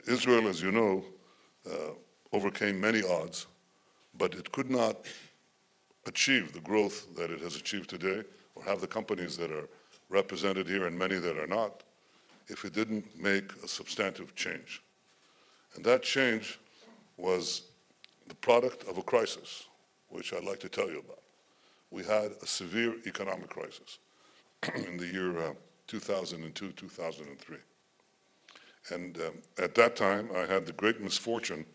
Israel, as you know, overcame many odds, but it could not achieve the growth that it has achieved today, or have the companies that are represented here and many that are not, if it didn't make a substantive change. And that change was the product of a crisis, which I'd like to tell you about. We had a severe economic crisis in the year 2002, 2003. And at that time, I had the great misfortune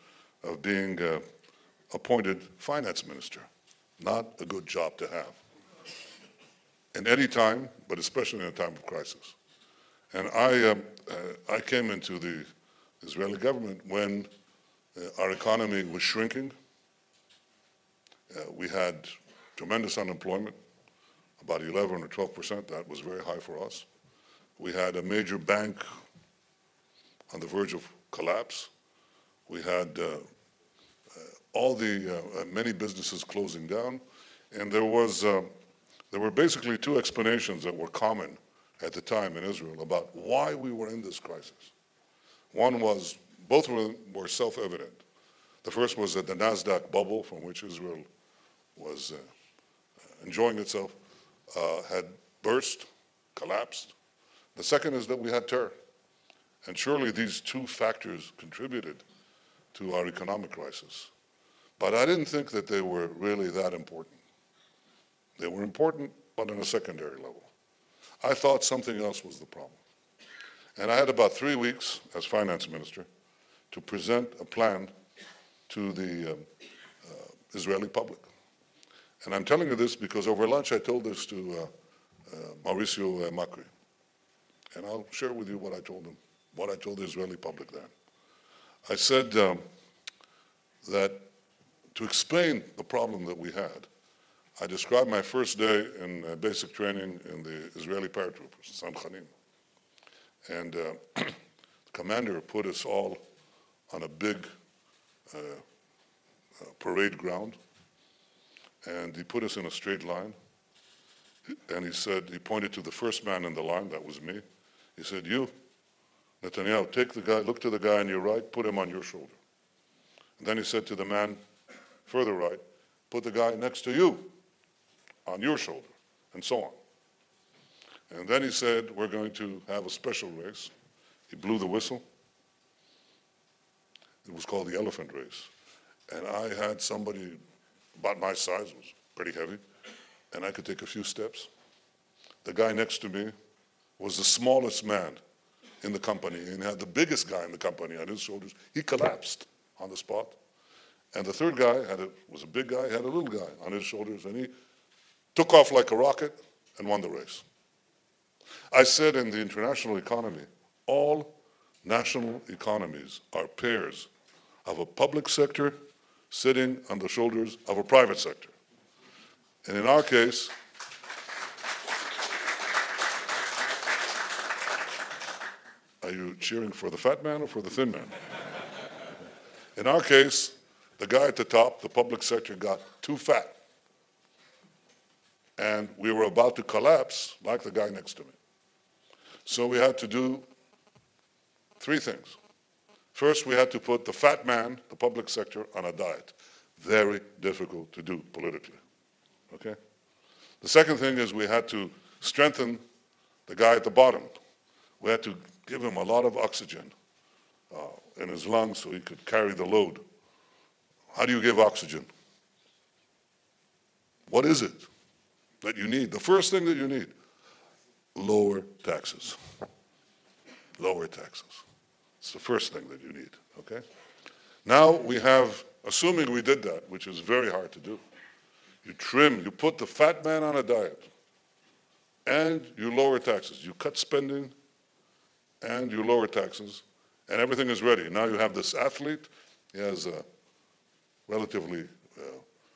of being appointed finance minister. Not a good job to have. In any time, but especially in a time of crisis. And I came into the Israeli government when our economy was shrinking. We had tremendous unemployment, about 11 or 12%. That was very high for us. We had a major bank on the verge of collapse. We had many businesses closing down, and there were basically two explanations that were common at the time in Israel about why we were in this crisis. One was, both of them were self-evident. The first was that the NASDAQ bubble, from which Israel was enjoying itself, had burst, collapsed. The second is that we had terror. And surely these two factors contributed to our economic crisis. But I didn't think that they were really that important. They were important, but on a secondary level. I thought something else was the problem. And I had about 3 weeks as finance minister to present a plan to the Israeli public. And I'm telling you this because over lunch I told this to Mauricio Macri. And I'll share with you what I told him, what I told the Israeli public then. I said that to explain the problem that we had, I described my first day in basic training in the Israeli paratroopers, Samchanim. And the commander put us all on a big parade ground, and he put us in a straight line. And he said, he pointed to the first man in the line, that was me. He said, you, Netanyahu, take the guy, look to the guy on your right, put him on your shoulder. And then he said to the man further right, put the guy next to you on your shoulder, and so on. And then he said, we're going to have a special race. He blew the whistle. It was called the elephant race. And I had somebody about my size, was pretty heavy, and I could take a few steps. The guy next to me was the smallest man in the company, and had the biggest guy in the company on his shoulders. He collapsed on the spot. And the third guy was a big guy, had a little guy on his shoulders, and he took off like a rocket and won the race. I said in the international economy, all national economies are pairs of a public sector sitting on the shoulders of a private sector. And in our case, are you cheering for the fat man or for the thin man? In our case, the guy at the top, the public sector, got too fat. And we were about to collapse like the guy next to me. So we had to do 3 things. First, we had to put the fat man, the public sector, on a diet. Very difficult to do politically, okay? The second thing is we had to strengthen the guy at the bottom. We had to give him a lot of oxygen in his lungs so he could carry the load. How do you give oxygen? What is it that you need? The first thing that you need, lower taxes. Lower taxes. It's the first thing that you need, okay? Now we have, assuming we did that, which is very hard to do, you put the fat man on a diet, and you lower taxes. You cut spending, and you lower taxes, and everything is ready. Now you have this athlete, he has a relatively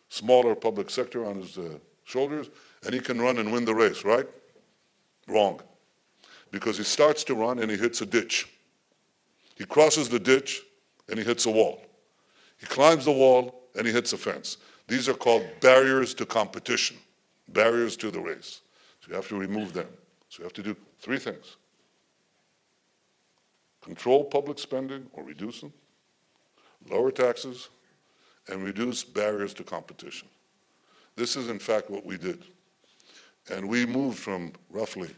smaller public sector on his shoulders, and he can run and win the race, right? Wrong. Because he starts to run and he hits a ditch. He crosses the ditch and he hits a wall. He climbs the wall and he hits a fence. These are called barriers to competition, barriers to the race. So you have to remove them. So you have to do 3 things. control public spending or reduce them, lower taxes, and reduce barriers to competition. This is, in fact, what we did. And we moved from roughly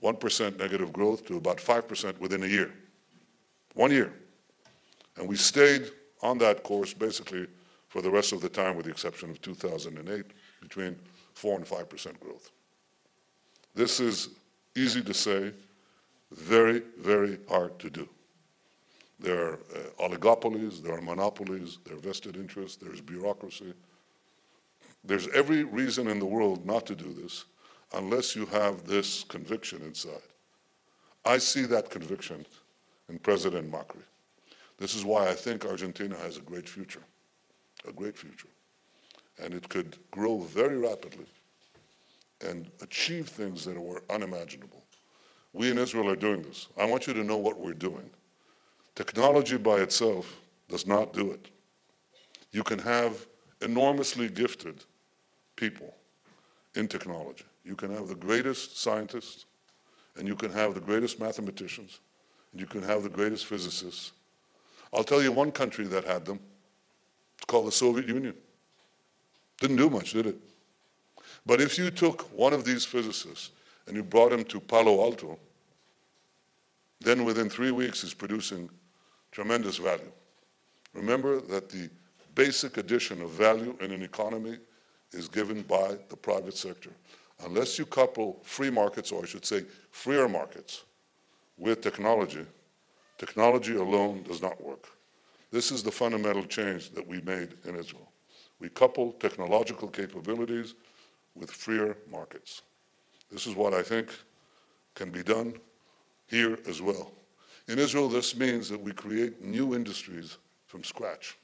1% negative growth to about 5% within a year. 1 year. And we stayed on that course basically for the rest of the time, with the exception of 2008, between 4 and 5% growth. This is easy to say, very, very hard to do. There are oligopolies, there are monopolies, there are vested interests, there's bureaucracy. There's every reason in the world not to do this unless you have this conviction inside. I see that conviction in President Macri. This is why I think Argentina has a great future, and it could grow very rapidly and achieve things that were unimaginable. We in Israel are doing this. I want you to know what we're doing. Technology by itself does not do it. You can have enormously gifted people in technology. You can have the greatest scientists, and you can have the greatest mathematicians, and you can have the greatest physicists. I'll tell you one country that had them. It's called the Soviet Union. Didn't do much, did it? But if you took one of these physicists and you brought him to Palo Alto, then within 3 weeks he's producing tremendous value. Remember that the basic addition of value in an economy is given by the private sector. Unless you couple free markets, or I should say freer markets, with technology, technology alone does not work. This is the fundamental change that we made in Israel. We couple technological capabilities with freer markets. This is what I think can be done here as well. In Israel, this means that we create new industries from scratch.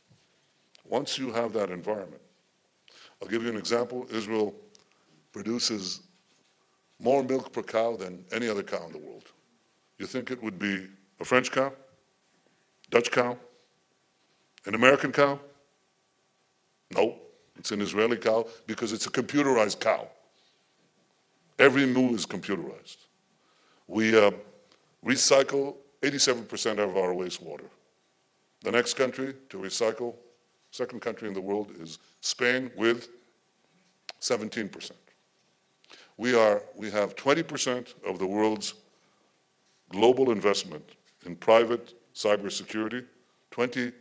Once you have that environment, I'll give you an example. Israel produces more milk per cow than any other cow in the world. You think it would be a French cow, Dutch cow, an American cow? No, it's an Israeli cow because it's a computerized cow. Every moo is computerized. We recycle 87% of our wastewater. The next country to recycle, second country in the world, is Spain with 17%. We have 20% of the world's global investment in private cybersecurity, 20%.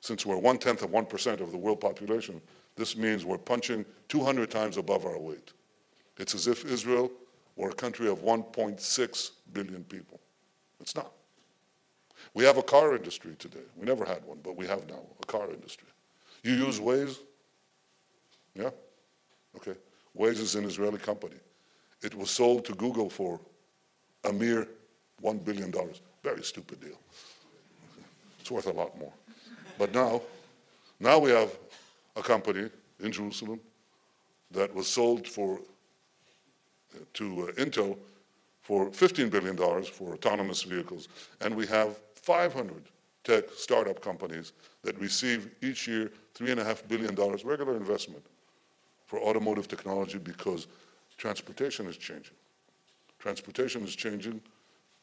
Since we're 1/10 of 1% of the world population, this means we're punching 200 times above our weight. It's as if Israel were a country of 1.6 billion people. It's not. We have a car industry today. We never had one, but we have now a car industry. You use Waze? Yeah? Okay. Waze is an Israeli company. It was sold to Google for a mere $1 billion. Very stupid deal. It's worth a lot more. But now we have a company in Jerusalem that was sold to Intel for $15 billion for autonomous vehicles. And we have 500 tech startup companies that receive each year $3.5 billion regular investment for automotive technology because transportation is changing. Transportation is changing.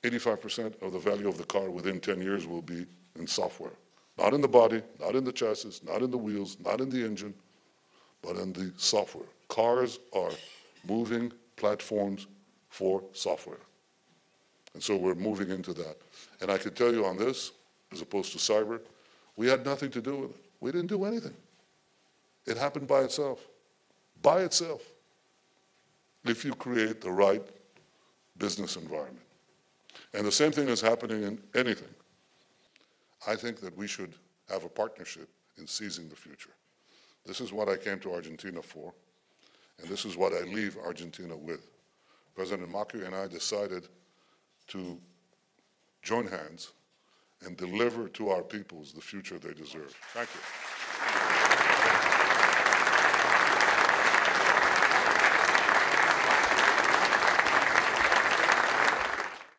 85% of the value of the car within 10 years will be in software. Not in the body, not in the chassis, not in the wheels, not in the engine, but in the software. Cars are moving platforms for software. And so we're moving into that. And I can tell you on this, as opposed to cyber, we had nothing to do with it. We didn't do anything. It happened by itself. By itself. If you create the right business environment. And the same thing is happening in anything. I think that we should have a partnership in seizing the future. This is what I came to Argentina for, and this is what I leave Argentina with. President Macri and I decided to join hands and deliver to our peoples the future they deserve. Thank you.